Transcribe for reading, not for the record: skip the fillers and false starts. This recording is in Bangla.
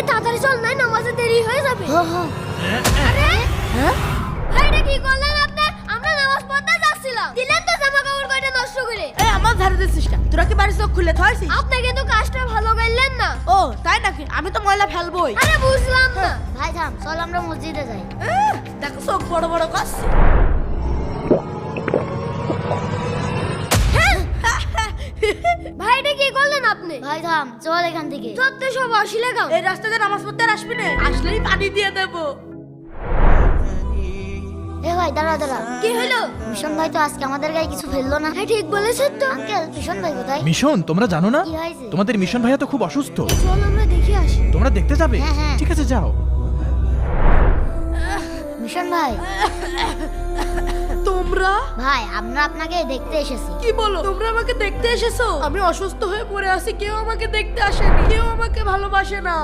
তাড়াতাড়ি চল, নাই নামাজে দেরি হয়ে যাবে। আরে হ্যাঁ, এটা কি করলেন আপনি? আমরা নামাজ পড়তে যাচ্ছিলাম, দিলেন তো জামা কাপড় কয়টা নষ্ট করে। এই আমার ধারে দিছিস না, তোরা কি বাড়ি চোখ খুলে থাইছিস? আপনি কিন্তু কাজটা ভালো করলেন না। ও তাই নাকি? আমি তো ময়লা ফেলবই। আরে বুঝলাম না। ভাই থাম, চল আমরা মসজিদে যাই। দেখো চোখ বড় বড় করছে। ভাই এটা কি করলেন আপনি? ভাই থাম, চল এখান থেকে। সত্যি সব আসলে গাও। এই রাস্তাতে নামাজ পড়তে আর আসবি না, আসলেই পানি দিয়ে দেবো। এ ভাই দাঁড়া দাঁড়া। কি হলো? মিশন ভাই তো আজকে আমাদের গায়ে কিছু ফেললো না। হ্যাঁ ঠিক বলেছেন তো। আঙ্কেল, মিশন ভাই কোথায়? মিশন তোমরা জানো না? কি হয়েছে? তোমাদের মিশন ভাইয়া তো খুব অসুস্থ। চল আমরা দেখে আসি। তোমরা দেখতে যাবে? হ্যাঁ, হ্যাঁ। ঠিক আছে যাও। মিশন ভাই, তোমরা ভাই আমরা আপনাকে দেখতে এসেছি। কি বলো? তোমরা আমাকে দেখতে এসেছো? আমি অসুস্থ হয়ে পড়ে আছি, কেউ আমাকে দেখতে আসেনি, কেউ আমাকে ভালোবাসে না।